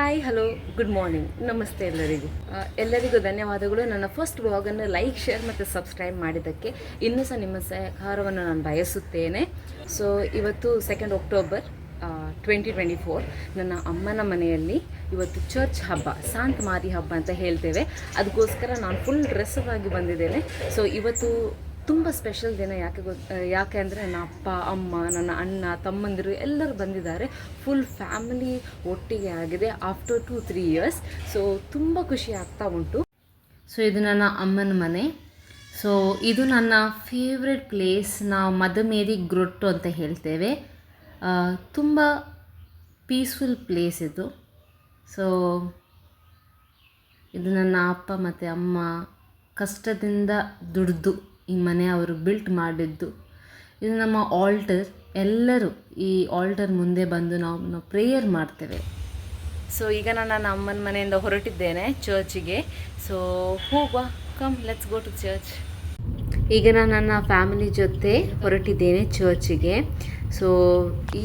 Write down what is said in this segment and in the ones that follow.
Hi hello good morning ನಮಸ್ತೆ ಎಲ್ಲರಿಗೂ ಧನ್ಯವಾದಗಳು. ನನ್ನ ಫಸ್ಟ್ ಬ್ಲಾಗನ್ನು ಲೈಕ್ ಶೇರ್ ಮತ್ತು ಸಬ್ಸ್ಕ್ರೈಬ್ ಮಾಡಿದ್ದಕ್ಕೆ ಇನ್ನೂ ಸಹ ನಿಮ್ಮ ಸಹಕಾರವನ್ನು ನಾನು ಬಯಸುತ್ತೇನೆ. ಸೊ ಇವತ್ತು 2 ಅಕ್ಟೋಬರ್ 2024 ನನ್ನ ಅಮ್ಮನ ಮನೆಯಲ್ಲಿ ಇವತ್ತು ಚರ್ಚ್ ಹಬ್ಬ, ಸಾಂತ್ ಮಾರಿ ಹಬ್ಬ ಅಂತ ಹೇಳ್ತೇವೆ. ಅದಕ್ಕೋಸ್ಕರ ನಾನು ಫುಲ್ ಡ್ರೆಸ್ ಆಗಿ ಬಂದಿದ್ದೇನೆ. ಸೊ ಇವತ್ತು ತುಂಬ ಸ್ಪೆಷಲ್ ದಿನ. ಯಾಕೆ ಅಂದರೆ ನನ್ನ ಅಪ್ಪ ಅಮ್ಮ, ನನ್ನ ಅಣ್ಣ ತಮ್ಮಂದಿರು ಎಲ್ಲರೂ ಬಂದಿದ್ದಾರೆ. ಫುಲ್ ಫ್ಯಾಮಿಲಿ ಒಟ್ಟಿಗೆ ಆಗಿದೆ ಆಫ್ಟರ್ 2-3 ಇಯರ್ಸ್. ಸೊ ತುಂಬ ಖುಷಿ ಆಗ್ತಾ ಉಂಟು. ಸೊ ಇದು ನನ್ನ ಅಮ್ಮನ ಮನೆ. ಸೊ ಇದು ನನ್ನ ಫೇವ್ರೆಟ್ ಪ್ಲೇಸ್. ನಾವು ಮದಮೇರಿ ಗ್ರೊಟ್ಟು ಅಂತ ಹೇಳ್ತೇವೆ. ತುಂಬ ಪೀಸ್ಫುಲ್ ಪ್ಲೇಸ್ ಇದು. ಸೊ ಇದು ನನ್ನ ಅಪ್ಪ ಮತ್ತು ಅಮ್ಮ ಕಷ್ಟದಿಂದ ದುಡಿದು ಈ ಮನೆ ಅವರು ಬಿಲ್ಟ್ ಮಾಡಿದ್ದು. ಇದು ನಮ್ಮ ಆಲ್ಟರ್. ಎಲ್ಲರೂ ಈ ಆಲ್ಟರ್ ಮುಂದೆ ಬಂದು ನಾವು ಪ್ರೇಯರ್ ಮಾಡ್ತೇವೆ. ಸೊ ಈಗ ನಾನು ನನ್ನ ಅಮ್ಮನ ಮನೆಯಿಂದ ಹೊರಟಿದ್ದೇನೆ ಚರ್ಚಿಗೆ. ಸೊ ಹೋಗುವ, come let's go to church. ಈಗ ನಾನು ನನ್ನ ಫ್ಯಾಮಿಲಿ ಜೊತೆ ಹೊರಟಿದ್ದೇನೆ ಚರ್ಚಿಗೆ. ಸೊ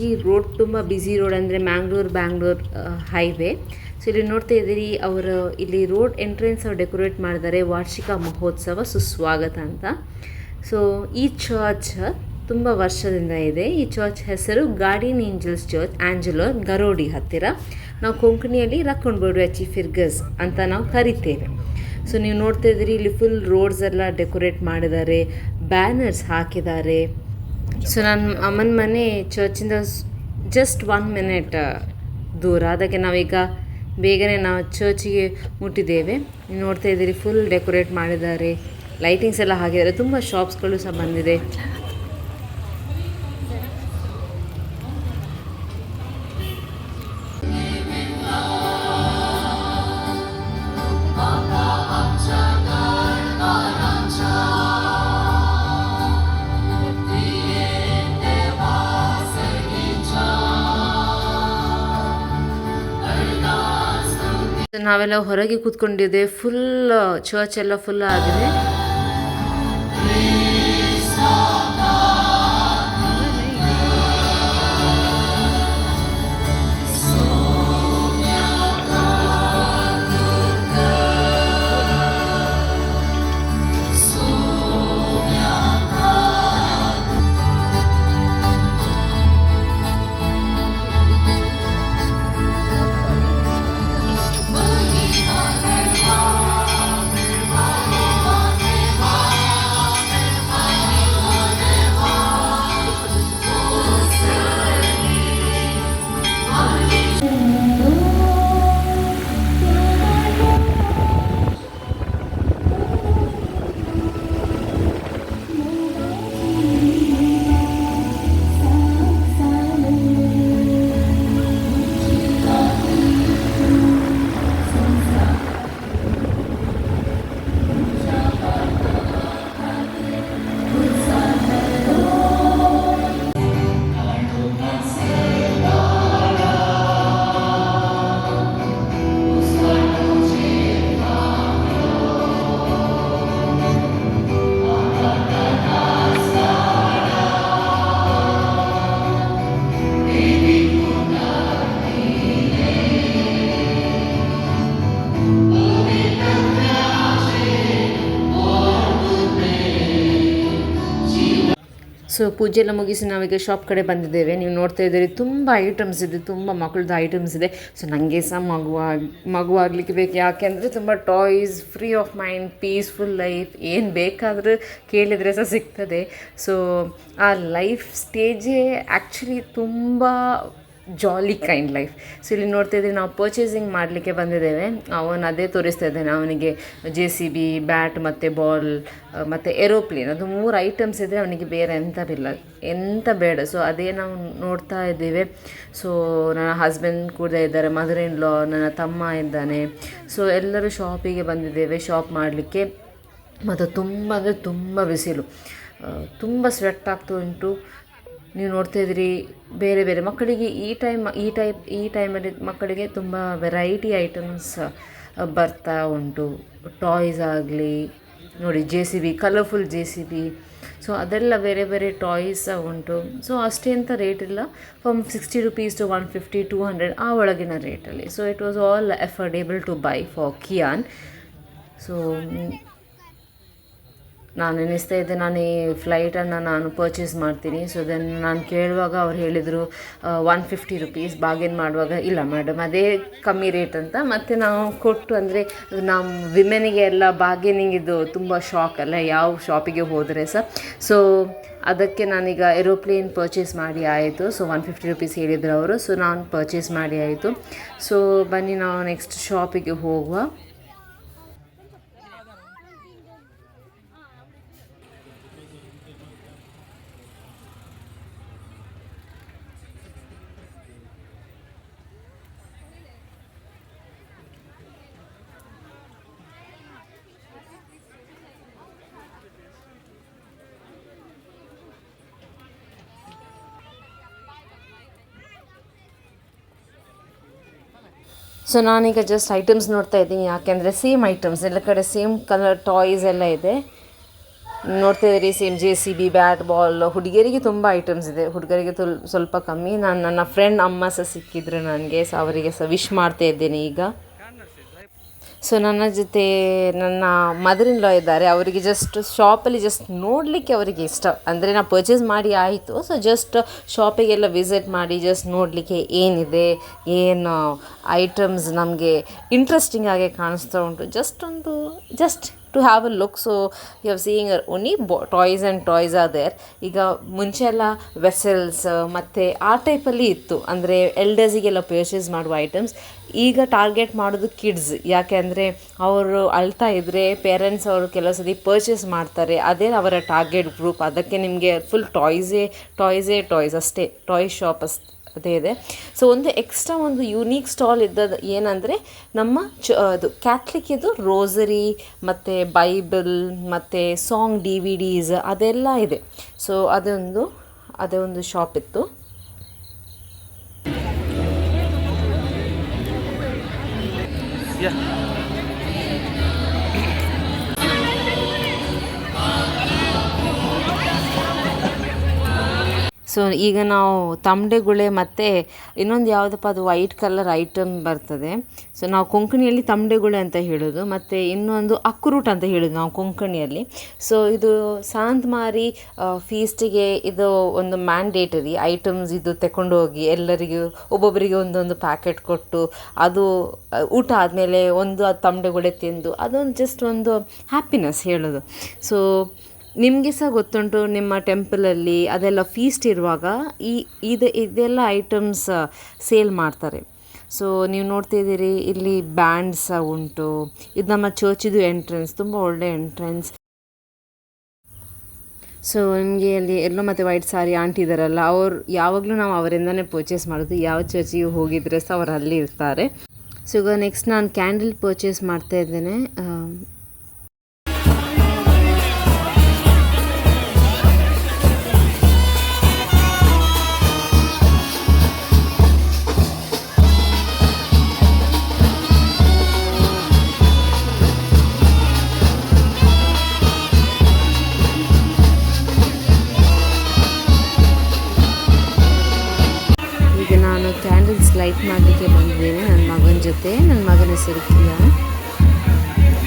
ಈ ರೋಡ್ ತುಂಬ ಬ್ಯುಸಿ ರೋಡ್, ಅಂದರೆ ಬ್ಯಾಂಗ್ಳೂರ್ ಹೈವೇ. ಸೊ ಇಲ್ಲಿ ನೋಡ್ತಾ ಇದ್ದೀರಿ, ಅವರು ಇಲ್ಲಿ ರೋಡ್ ಎಂಟ್ರೆನ್ಸ್ ಅವ್ರು ಡೆಕೋರೇಟ್ ಮಾಡಿದ್ದಾರೆ, ವಾರ್ಷಿಕ ಮಹೋತ್ಸವ ಸುಸ್ವಾಗತ ಅಂತ. ಸೊ ಈ ಚರ್ಚ್ ತುಂಬ ವರ್ಷದಿಂದ ಇದೆ. ಈ ಚರ್ಚ್ ಹೆಸರು ಗಾರ್ಡಿಯನ್ ಏಂಜಲ್ಸ್ ಚರ್ಚ್, ಆಂಜಲೋರ್, ಗರೋಡಿ ಹತ್ತಿರ. ನಾವು ಕೊಂಕಣಿಯಲ್ಲಿ ರಕ್ಕೊಂಡ್ಬೋಡು ಎಚಿ ಫಿರ್ಗಸ್ ಅಂತ ನಾವು ಕರಿತೇವೆ. ಸೊ ನೀವು ನೋಡ್ತಾ ಇದ್ದೀರಿ, ಇಲ್ಲಿ ಫುಲ್ ರೋಡ್ಸ್ ಎಲ್ಲ ಡೆಕೋರೇಟ್ ಮಾಡಿದ್ದಾರೆ, ಬ್ಯಾನರ್ಸ್ ಹಾಕಿದ್ದಾರೆ. ಸೊ ನನ್ನ ಅಮ್ಮನ ಮನೆ ಚರ್ಚಿಂದ ಜಸ್ಟ್ 1 ಮಿನಿಟ್ ದೂರ. ಅದಕ್ಕೆ ನಾವೀಗ ಬೇಗನೆ ನಾವು ಚರ್ಚಿಗೆ ಮುಟ್ಟಿದ್ದೇವೆ. ನೀವು ನೋಡ್ತಾ ಇದ್ದೀರಿ, ಫುಲ್ ಡೆಕೋರೇಟ್ ಮಾಡಿದ್ದಾರೆ, ಲೈಟಿಂಗ್ಸ್ ಎಲ್ಲ ಹಾಕಿದ್ದಾರೆ, ತುಂಬ ಶಾಪ್ಸ್ಗಳು ಸಹ ಬಂದಿದೆ. ನಾವೆಲ್ಲ ಹೊರಗೆ ಕೂತ್ಕೊಂಡಿದ್ದೆ. ಫುಲ್ ಚರ್ಚ್ ಎಲ್ಲ ಫುಲ್ ಆಗಿದೆ. ಸೊ ಪೂಜೆ ಎಲ್ಲ ಮುಗಿಸಿ ನಾವೀಗ ಶಾಪ್ ಕಡೆ ಬಂದಿದ್ದೇವೆ. ನೀವು ನೋಡ್ತಾ ಇದ್ದೀರಿ, ತುಂಬ ಐಟಮ್ಸ್ ಇದೆ, ತುಂಬ ಮಕ್ಕಳದ್ದು ಐಟಮ್ಸ್ ಇದೆ. ಸೊ ನನಗೆ ಸಹ ಮಗುವಾಗಲಿಕ್ಕೆ ಬೇಕು. ಯಾಕೆಂದರೆ ತುಂಬ toys, free of mind, peaceful life, ಏನು ಬೇಕಾದರೂ ಕೇಳಿದರೆ ಸಹ ಸಿಗ್ತದೆ. ಸೊ ಆ ಲೈಫ್ ಸ್ಟೇಜೇ ಆ್ಯಕ್ಚುಲಿ ತುಂಬ ಜಾಲಿ ಕೈಂಡ್ ಲೈಫ್. ಸೊ ಇಲ್ಲಿ ನೋಡ್ತಾ ಇದ್ದೀವಿ, ನಾವು ಪರ್ಚೇಸಿಂಗ್ ಮಾಡಲಿಕ್ಕೆ ಬಂದಿದ್ದೇವೆ. ಅವನು ಅದೇ ತೋರಿಸ್ತಾ ಇದ್ದಾನೆ. ಅವನಿಗೆ JCB, ಬ್ಯಾಟ್ ಮತ್ತು ಬಾಲ್ ಮತ್ತು ಏರೋಪ್ಲೇನ್, ಅದು 3 ಐಟಮ್ಸ್ ಇದ್ದರೆ ಅವನಿಗೆ ಬೇರೆ ಎಂಥ ಬೇಡ. ಸೊ ಅದೇ ನಾವು ನೋಡ್ತಾ ಇದ್ದೇವೆ. ಸೊ ನನ್ನ ಹಸ್ಬೆಂಡ್ ಕೂಡ ಇದ್ದಾರೆ, ಮದರ್ ಇನ್ ಲಾ, ನನ್ನ ತಮ್ಮ ಇದ್ದಾನೆ. ಸೊ ಎಲ್ಲರೂ ಶಾಪಿಗೆ ಬಂದಿದ್ದೇವೆ, ಶಾಪ್ ಮಾಡಲಿಕ್ಕೆ. ಮತ್ತು ತುಂಬ ಅಂದರೆ ತುಂಬ ಬಿಸಿಲು, ತುಂಬ ಸ್ವೆಟ್ ಆಗ್ತಾ ಉಂಟು. ನೀವು ನೋಡ್ತಾ ಇದ್ದೀರಿ, ಬೇರೆ ಬೇರೆ ಮಕ್ಕಳಿಗೆ ಈ ಟೈಮಲ್ಲಿ ಮಕ್ಕಳಿಗೆ ತುಂಬ ವೆರೈಟಿ ಐಟಮ್ಸ್ ಬರ್ತಾ ಉಂಟು. ಟಾಯ್ಸ್ ಆಗಲಿ, ನೋಡಿ JCB, ಕಲರ್ಫುಲ್ JCB. ಸೊ ಅದೆಲ್ಲ ಬೇರೆ ಬೇರೆ ಟಾಯ್ಸ್ ಉಂಟು. ಸೊ ಅಷ್ಟೇ ಅಂತ ರೇಟ್ ಇಲ್ಲ, ಫ್ರಮ್ 60 rupees to 150, 200 ಆ ಒಳಗಿನ ರೇಟಲ್ಲಿ. So it was all affordable to buy for Kian. So ನಾನು ಎನಿಸ್ತಾ ಇದ್ದೆ ನಾನು ಈ ಫ್ಲೈಟನ್ನು ನಾನು ಪರ್ಚೇಸ್ ಮಾಡ್ತೀನಿ. ಸೊ ದೆನ್ ನಾನು ಕೇಳುವಾಗ ಅವ್ರು ಹೇಳಿದರು 150 rupees. ಬಾರ್ಗೇನ್ ಮಾಡುವಾಗ ಇಲ್ಲ ಮೇಡಮ್ ಅದೇ ಕಮ್ಮಿ ರೇಟ್ ಅಂತ. ಮತ್ತು ನಾವು ಕೊಟ್ಟು, ಅಂದರೆ ನಮ್ಮ ವಿಮೆನಿಗೆ ಎಲ್ಲ ಬಾರ್ಗೇನಿಂಗ್ ಇದು ತುಂಬ ಶಾಕ್ ಅಲ್ಲ ಯಾವ ಶಾಪಿಗೆ ಹೋದರೆ ಸಹ. ಸೊ ಅದಕ್ಕೆ ನಾನೀಗ ಏರೋಪ್ಲೇನ್ ಪರ್ಚೇಸ್ ಮಾಡಿ ಆಯಿತು. ಸೊ 150 rupees ಹೇಳಿದ್ರು ಅವರು. ಸೊ ನಾನು ಪರ್ಚೇಸ್ ಮಾಡಿ ಆಯಿತು. ಸೊ ಬನ್ನಿ ನಾವು ನೆಕ್ಸ್ಟ್ ಶಾಪಿಗೆ ಹೋಗುವ. ಸೊ ನಾನೀಗ ಜಸ್ಟ್ ಐಟಮ್ಸ್ ನೋಡ್ತಾ ಇದ್ದೀನಿ, ಯಾಕೆಂದರೆ ಸೇಮ್ ಐಟಮ್ಸ್ ಎಲ್ಲ ಕಡೆ ಸೇಮ್ ಕಲರ್ ಟಾಯ್ಸ್ ಎಲ್ಲ ಇದೆ. ನೋಡ್ತಿದ್ದೀರಿ, ಸೇಮ್ JCB, ಬ್ಯಾಟ್ ಬಾಲ್. ಹುಡುಗಿಯರಿಗೆ ತುಂಬ ಐಟಮ್ಸ್ ಇದೆ, ಹುಡುಗರಿಗೆ ಸ್ವಲ್ಪ ಕಮ್ಮಿ. ನನ್ನ ಫ್ರೆಂಡ್ ಅಮ್ಮ ಸಹ ಸಿಕ್ಕಿದ್ರು ನನಗೆ, ಸೊ ಅವರಿಗೆ ಸಹ ವಿಶ್ ಮಾಡ್ತಾ ಇದ್ದೇನೆ ಈಗ. ಸೊ ನನ್ನ ಜೊತೆ ನನ್ನ ಮದರ್ ಇನ್ ಲಾ ಇದ್ದಾರೆ. ಅವರಿಗೆ ಜಸ್ಟ್ ಶಾಪಲ್ಲಿ ಜಸ್ಟ್ ನೋಡಲಿಕ್ಕೆ ಅವರಿಗೆ ಇಷ್ಟ, ಅಂದರೆ ನಾವು ಪರ್ಚೇಸ್ ಮಾಡಿ ಆಯಿತು. ಸೊ ಜಸ್ಟ್ ಶಾಪಿಗೆಲ್ಲ ವಿಸಿಟ್ ಮಾಡಿ ಜಸ್ಟ್ ನೋಡಲಿಕ್ಕೆ ಏನಿದೆ, ಏನು ಐಟಮ್ಸ್ ನಮಗೆ ಇಂಟ್ರೆಸ್ಟಿಂಗ್ ಆಗಿ ಕಾಣಿಸ್ತಾ ಉಂಟು, just to have a look. So you have seeing only toys and toys are there. ಈಗ ಮುಂಚೆ ಎಲ್ಲ ವೆಸಲ್ಸ್ ಮತ್ತು ಆ ಟೈಪಲ್ಲಿ ಇತ್ತು, ಅಂದರೆ ಎಲ್ಡರ್ಸಿಗೆಲ್ಲ ಪರ್ಚೇಸ್ ಮಾಡುವ ಐಟಮ್ಸ್. ಈಗ ಟಾರ್ಗೆಟ್ ಮಾಡೋದು ಕಿಡ್ಸ್, ಯಾಕೆ ಅಂದರೆ ಅವರು ಅಳ್ತಾ ಇದ್ದರೆ ಪೇರೆಂಟ್ಸ್ ಅವರು ಕೆಲವು ಸತಿ ಪರ್ಚೇಸ್ ಮಾಡ್ತಾರೆ, ಅದೇ ಅವರ ಟಾರ್ಗೆಟ್ ಗ್ರೂಪ್. ಅದಕ್ಕೆ ನಿಮಗೆ ಫುಲ್ ಟಾಯ್ಸ್ ಅಷ್ಟೇ, ಟಾಯ್ ಶಾಪ್ ಅದೇ ಇದೆ. ಸೊ ಒಂದು ಎಕ್ಸ್ಟ್ರಾ ಒಂದು ಯೂನೀಕ್ ಸ್ಟಾಲ್ ಇದ್ದದ್ದು ಏನಂದರೆ ನಮ್ಮ ಅದು ಕ್ಯಾಥಲಿಕ್ಕಿದು ರೋಸರಿ ಮತ್ತು ಬೈಬಲ್ ಮತ್ತು ಸಾಂಗ್ DVDs ಅದೆಲ್ಲ ಇದೆ. ಸೊ ಅದೇ ಒಂದು ಶಾಪ್ ಇತ್ತು. ಸೊ ಈಗ ನಾವು ತಮಟೆಗುಳೆ ಮತ್ತು ಇನ್ನೊಂದು ಯಾವುದಪ್ಪ ಅದು ವೈಟ್ ಕಲರ್ ಐಟಮ್ ಬರ್ತದೆ. ಸೊ ನಾವು ಕೊಂಕಣಿಯಲ್ಲಿ ತಮಟೆಗುಳೆ ಅಂತ ಹೇಳೋದು, ಮತ್ತು ಇನ್ನೊಂದು ಅಕ್ರೂಟ್ ಅಂತ ಹೇಳೋದು ನಾವು ಕೊಂಕಣಿಯಲ್ಲಿ. ಸೊ ಇದು ಸಾಂತ್ಮಾರಿ ಫೀಸ್ಟಿಗೆ ಇದು ಒಂದು ಮ್ಯಾಂಡೇಟರಿ ಐಟಮ್ಸ್. ಇದು ತಗೊಂಡು ಹೋಗಿ ಎಲ್ಲರಿಗೂ ಒಬ್ಬೊಬ್ಬರಿಗೆ ಒಂದೊಂದು ಪ್ಯಾಕೆಟ್ ಕೊಟ್ಟು, ಅದು ಊಟ ಆದಮೇಲೆ ಒಂದು ತಮಟೆಗುಳೆ ತಿಂದು ಅದೊಂದು ಜಸ್ಟ್ ಒಂದು ಹ್ಯಾಪಿನೆಸ್ ಹೇಳೋದು. ಸೊ ನಿಮಗೆ ಸಹ ಗೊತ್ತುಂಟು, ನಿಮ್ಮ ಟೆಂಪಲಲ್ಲಿ ಅದೆಲ್ಲ ಫೀಸ್ಟ್ ಇರುವಾಗ ಇದೆಲ್ಲ ಐಟಮ್ಸ್ ಸೇಲ್ ಮಾಡ್ತಾರೆ. ಸೊ ನೀವು ನೋಡ್ತಿದ್ದೀರಿ, ಇಲ್ಲಿ ಬ್ಯಾಂಡ್ಸ್ ಸಹ ಉಂಟು. ಇದು ನಮ್ಮ ಚರ್ಚಿದು ಎಂಟ್ರೆನ್ಸ್, ತುಂಬ ಒಳ್ಳೆ ಎಂಟ್ರೆನ್ಸ್. ಸೊ ನಿಮಗೆ ಅಲ್ಲಿ ಎಲ್ಲೋ ಮತ್ತು ವೈಟ್ ಸಾರಿ ಆಂಟಿ ಇದ್ದಾರಲ್ಲ, ಅವ್ರು ಯಾವಾಗಲೂ ನಾವು ಅವರಿಂದನೇ ಪರ್ಚೇಸ್ ಮಾಡೋದು. ಯಾವ ಚರ್ಚಿಗೆ ಹೋಗಿದ್ರೆ ಸಹ ಅವರು ಅಲ್ಲಿ ಇರ್ತಾರೆ. ಸೊ ಈಗ ನೆಕ್ಸ್ಟ್ ನಾನು ಕ್ಯಾಂಡಲ್ ಪರ್ಚೇಸ್ ಮಾಡ್ತಾ ಇದ್ದೇನೆ. ಕ್ಯಾಂಡಲ್ಸ್ ಲೈಟ್ ಮಾಡಲಿಕ್ಕೆ ಬಂದಿದ್ದೇನೆ ನನ್ನ ಮಗನ ಜೊತೆ. ನನ್ನ ಮಗನ ಹೆಸರು ಕಿಯಾ.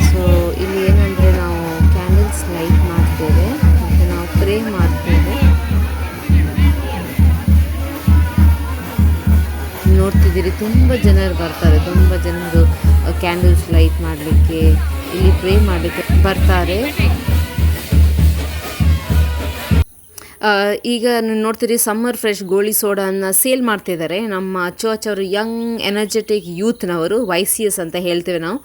ಸೊ ಇಲ್ಲಿ ಏನಂದರೆ ನಾವು ಕ್ಯಾಂಡಲ್ಸ್ ಲೈಟ್ ಮಾಡ್ತೇವೆ ಮತ್ತು ನಾವು ಪ್ರೇ ಮಾಡ್ತೇವೆ. ನೋಡ್ತಿದ್ದೀರಿ, ತುಂಬ ಜನರು ಬರ್ತಾರೆ, ತುಂಬ ಜನರು ಕ್ಯಾಂಡಲ್ಸ್ ಲೈಟ್ ಮಾಡಲಿಕ್ಕೆ, ಇಲ್ಲಿ ಪ್ರೇ ಮಾಡಲಿಕ್ಕೆ ಬರ್ತಾರೆ. ಈಗ ನೋಡ್ತೀರಿ, ಸಮ್ಮರ್ ಫ್ರೆಶ್ ಗೋಳಿ ಸೋಡಾನ ಸೇಲ್ ಮಾಡ್ತಿದ್ದಾರೆ. ನಮ್ಮ ಚರ್ಚ್ ಅವರು ಯಂಗ್ ಎನರ್ಜೆಟಿಕ್ ಯೂತ್ನವರು, YCS ಅಂತ ಹೇಳ್ತೇವೆ ನಾವು.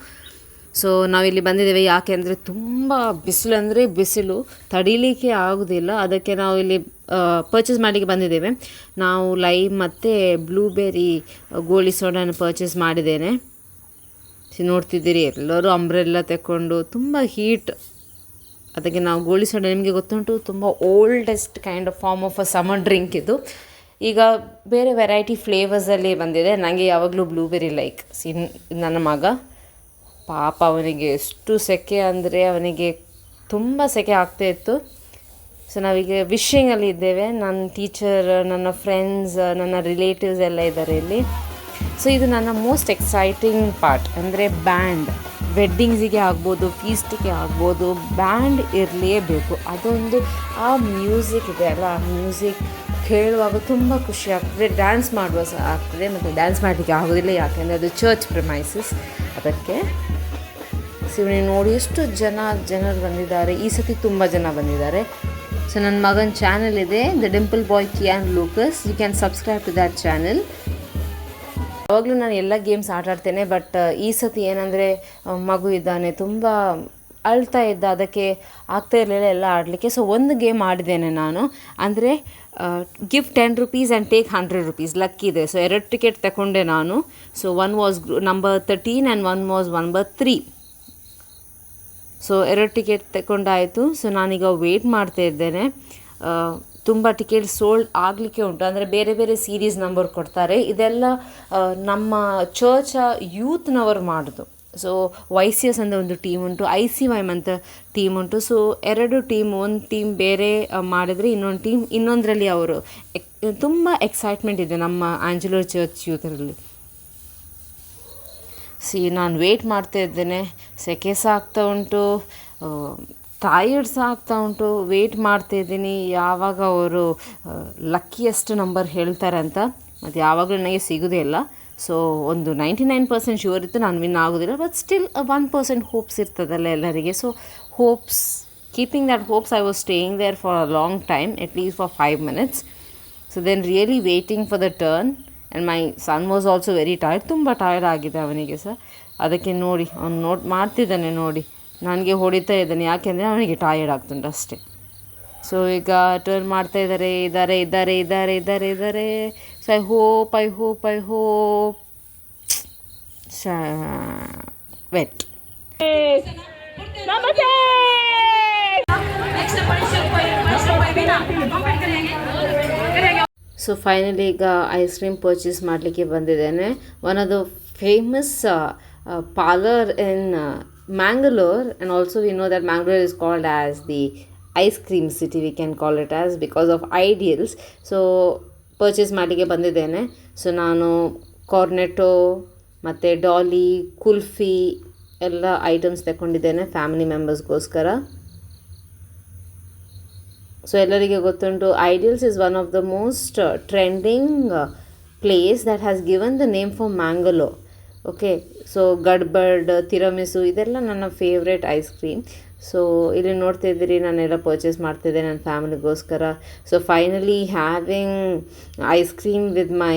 ಸೊ ನಾವಿಲ್ಲಿ ಬಂದಿದ್ದೇವೆ ಯಾಕೆ ಅಂದರೆ ತುಂಬ ಬಿಸಿಲು, ಅಂದರೆ ಬಿಸಿಲು ತಡೀಲಿಕ್ಕೆ ಆಗೋದಿಲ್ಲ. ಅದಕ್ಕೆ ನಾವು ಇಲ್ಲಿ ಪರ್ಚೇಸ್ ಮಾಡಲಿಕ್ಕೆ ಬಂದಿದ್ದೇವೆ. ನಾವು ಲೈಮ್ ಮತ್ತು ಬ್ಲೂಬೆರಿ ಗೋಳಿ ಸೋಡಾನ ಪರ್ಚೇಸ್ ಮಾಡಿದ್ದೇನೆ. ನೋಡ್ತಿದ್ದೀರಿ, ಎಲ್ಲರೂ ಅಂಬ್ರೆಲ್ಲ ತೆಕ್ಕೊಂಡು, ತುಂಬ ಹೀಟ್. ಅದಕ್ಕೆ ನಾವು ಗೋಳಿ ಸೋಡಾ, ನಿಮಗೆ ಗೊತ್ತುಂಟು, ತುಂಬ oldest kind of form of a summer drink ಇದು. ಈಗ ಬೇರೆ ವೆರೈಟಿ ಫ್ಲೇವರ್ಸಲ್ಲಿ ಬಂದಿದೆ. ನನಗೆ ಯಾವಾಗಲೂ ಬ್ಲೂಬೆರಿ ಲೈಕ್. ನನ್ನ ಮಗ ಪಾಪ, ಅವನಿಗೆ ಎಷ್ಟು ಸೆಕೆ ಅಂದರೆ ಅವನಿಗೆ ತುಂಬ ಸೆಕೆ ಆಗ್ತಾಯಿತ್ತು. ಸೊ ನಾವೀಗ ವಿಶಿಂಗಲ್ಲಿ ಇದ್ದೇವೆ. ನನ್ನ ಟೀಚರ್, ನನ್ನ ಫ್ರೆಂಡ್ಸ್, ನನ್ನ ರಿಲೇಟಿವ್ಸ್ ಎಲ್ಲ ಇದ್ದಾರೆ ಇಲ್ಲಿ. ಸೊ ಇದು ನನ್ನ ಮೋಸ್ಟ್ ಎಕ್ಸೈಟಿಂಗ್ ಪಾರ್ಟ್, ಅಂದರೆ ಬ್ಯಾಂಡ್. ವೆಡ್ಡಿಂಗ್ಸಿಗೆ ಆಗ್ಬೋದು, ಫೀಸ್ಟಿಗೆ ಆಗ್ಬೋದು, ಬ್ಯಾಂಡ್ ಇರಲೇಬೇಕು. ಅದೊಂದು ಆ ಮ್ಯೂಸಿಕ್ ಇದೆ ಅಲ್ಲ, ಆ ಮ್ಯೂಸಿಕ್ ಕೇಳುವಾಗ ತುಂಬ ಖುಷಿ ಆಗ್ತದೆ, ಡ್ಯಾನ್ಸ್ ಮಾಡುವ ಸಹ ಆಗ್ತದೆ. ಮತ್ತು ಡ್ಯಾನ್ಸ್ ಮಾಡಲಿಕ್ಕೆ ಆಗೋದಿಲ್ಲ, ಯಾಕೆಂದರೆ ಅದು ಚರ್ಚ್ ಪ್ರಿಮೈಸಸ್. ಅದಕ್ಕೆ ನೀವು ನೋಡಿ ಎಷ್ಟು ಜನರು ಬಂದಿದ್ದಾರೆ. ಈ ಸತಿ ತುಂಬ ಜನ ಬಂದಿದ್ದಾರೆ. ಸೊ ನನ್ನ ಮಗನ ಚಾನಲ್ ಇದೆ, the dimple boy Kian Lucas. You can subscribe to that channel. ಯಾವಾಗಲೂ ನಾನು ಎಲ್ಲ ಗೇಮ್ಸ್ ಆಟಾಡ್ತೇನೆ, ಬಟ್ ಈ ಸತಿ ಏನಂದರೆ ಮಗು ಇದ್ದಾನೆ, ತುಂಬ ಅಳ್ತಾ ಇದ್ದ, ಅದಕ್ಕೆ ಆಗ್ತಾ ಇರಲಿಲ್ಲ ಎಲ್ಲ ಆಡಲಿಕ್ಕೆ. ಸೊ ಒಂದು ಗೇಮ್ ಆಡಿದ್ದೇನೆ ನಾನು, ಅಂದರೆ give 10 rupees and take 100 rupees. ಲಕ್ಕಿದೆ. ಸೊ 2 ಟಿಕೆಟ್ ತಗೊಂಡೆ ನಾನು. So one was number 13 and one was number 3. So 2 ticket ತಗೊಂಡಾಯಿತು. ಸೊ ನಾನೀಗ ವೆಯ್ಟ್ ಮಾಡ್ತಾ ಇದ್ದೇನೆ. ತುಂಬ ಟಿಕೆಟ್ ಸೋಲ್ಡ್ ಆಗಲಿಕ್ಕೆ ಉಂಟು, ಅಂದರೆ ಬೇರೆ ಬೇರೆ ಸೀರೀಸ್ ನಂಬರ್ ಕೊಡ್ತಾರೆ. ಇದೆಲ್ಲ ನಮ್ಮ ಚರ್ಚ ಯೂತ್ನವರು ಮಾಡೋದು. ಸೊ YCS ಅಂತ ಒಂದು ಟೀಮ್ ಉಂಟು, ICYM ಅಂತ ಟೀಮ್ ಉಂಟು. ಸೊ 2 ಟೀಮ್, ಒಂದು ಟೀಮ್ ಬೇರೆ ಮಾಡಿದರೆ ಇನ್ನೊಂದು ಟೀಮ್ ಇನ್ನೊಂದರಲ್ಲಿ ಅವರು ತುಂಬ ಎಕ್ಸೈಟ್ಮೆಂಟ್ ಇದೆ ನಮ್ಮ ಆಂಜಲೋ ಚರ್ಚ್ ಯೂತರಲ್ಲಿ. ನಾನು ವೆಯ್ಟ್ ಮಾಡ್ತಾ ಇದ್ದೇನೆ. ಸೆಕೆ ಸಹ ಆಗ್ತಾ ಉಂಟು, ಟಯರ್ಡ್ ಸಹ ಆಗ್ತಾ ಉಂಟು. ವೆಯ್ಟ್ ಮಾಡ್ತಾಯಿದ್ದೀನಿ ಯಾವಾಗ ಅವರು ಲಕ್ಕಿಯೆಸ್ಟ್ ನಂಬರ್ ಹೇಳ್ತಾರೆ ಅಂತ. ಮತ್ತು ಯಾವಾಗಲೂ ನನಗೆ ಸಿಗೋದೇ ಇಲ್ಲ. ಸೊ ಒಂದು 99% ಶ್ಯೂರ್ ಇತ್ತು ನಾನು ವಿನ್ ಆಗೋದಿಲ್ಲ, ಬಟ್ ಸ್ಟಿಲ್ 1% ಹೋಪ್ಸ್ ಇರ್ತದಲ್ಲ ಎಲ್ಲರಿಗೆ. So hopes, keeping that hopes, I was staying there for a long time, at least for 5 minutes. So then really waiting for the turn. And my son was also very tired, ತುಂಬ tired ಆಗಿದೆ ಅವನಿಗೆ ಸಹ. ಅದಕ್ಕೆ ನೋಡಿ ಅವ್ನು note ಮಾಡ್ತಿದ್ದಾನೆ, ನೋಡಿ ನನಗೆ ಹೊಡಿತಾ ಇದ್ದಾನೆ, ಯಾಕೆಂದರೆ ಅವನಿಗೆ ಟಯರ್ಡ್ ಆಗ್ತುಂಟು ಅಷ್ಟೇ. ಸೊ ಈಗ ಟರ್ನ್ ಮಾಡ್ತಾ ಇದ್ದಾರೆ. So I hope wet. So finally ಈಗ ಐಸ್ ಕ್ರೀಮ್ ಪರ್ಚೇಸ್ ಮಾಡಲಿಕ್ಕೆ ಬಂದಿದ್ದೇನೆ. One of the famous parlour in Mangalore, and also we know that Mangalore is called as the ice cream city, we can call it as, because of Ideals. So purchase ಮಾಡಲಿಕ್ಕೆ ಬಂದಿದ್ದೇನೆ. So ನಾನು ಕಾರ್ನೆಟೋ ಮತ್ತು ಡಾಲಿ, ಕುಲ್ಫಿ ಎಲ್ಲ items ತಗೊಂಡಿದ್ದೇನೆ family ಮೆಂಬರ್ಸ್ಗೋಸ್ಕರ. So ಎಲ್ಲರಿಗೆ ಗೊತ್ತುಂಟು, Ideals is one of the most trending place that has given the name for Mangalore. Okay, so gadbad, tiramisu ಇದೆಲ್ಲ ನನ್ನ ಫೇವ್ರೇಟ್ ಐಸ್ ಕ್ರೀಮ್. ಸೊ ಇಲ್ಲಿ ನೋಡ್ತಾ ಇದ್ದೀರಿ, ನಾನೆಲ್ಲ ಪರ್ಚೇಸ್ ಮಾಡ್ತಿದ್ದೆ ನನ್ನ ಫ್ಯಾಮಿಲಿಗೋಸ್ಕರ. So finally having ice cream with my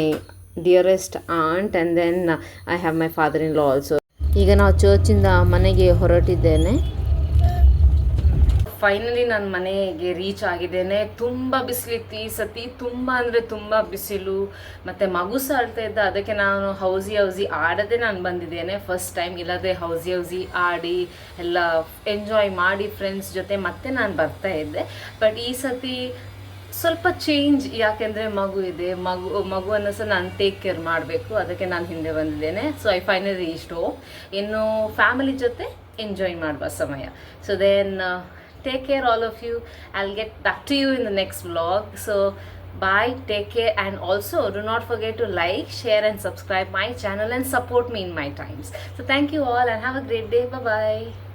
dearest aunt, and then I have my father in law also. ಈಗ ನಾವು ಚರ್ಚಿಂದ ಮನೆಗೆ ಹೊರಟಿದ್ದೇನೆ. ಫೈನಲಿ ನಾನು ಮನೆಗೆ ರೀಚ್ ಆಗಿದ್ದೇನೆ. ತುಂಬ ಬಿಸಿಲಿತ್ತು ಈ ಸತಿ, ತುಂಬ ಅಂದರೆ ತುಂಬ ಬಿಸಿಲು, ಮತ್ತು ಮಗು ಸಹ ಆಡ್ತಾ ಇದ್ದ. ಅದಕ್ಕೆ ನಾನು ಹೌಸಿ ಆಡದೆ ನಾನು ಬಂದಿದ್ದೇನೆ ಫಸ್ಟ್ ಟೈಮ್. ಇಲ್ಲದೆ ಹೌಸಿ ಆಡಿ ಎಲ್ಲ ಎಂಜಾಯ್ ಮಾಡಿ ಫ್ರೆಂಡ್ಸ್ ಜೊತೆ ಮತ್ತೆ ನಾನು ಬರ್ತಾ ಇದ್ದೆ. ಬಟ್ ಈ ಸತಿ ಸ್ವಲ್ಪ ಚೇಂಜ್, ಯಾಕೆಂದರೆ ಮಗು ಇದೆ, ಮಗುವನ್ನು ಸಹ ನಾನು ಟೇಕ್ ಕೇರ್ ಮಾಡಬೇಕು. ಅದಕ್ಕೆ ನಾನು ಹಿಂದೆ ಬಂದಿದ್ದೇನೆ. So I finally reached home. ಇನ್ನು ಫ್ಯಾಮಿಲಿ ಜೊತೆ ಎಂಜಾಯ್ ಮಾಡುವ ಸಮಯ. So then take care all of you. I'll get back to you in the next vlog. So bye, take care, and also do not forget to like, share and subscribe my channel and support me in my times. So thank you all and have a great day. Bye bye.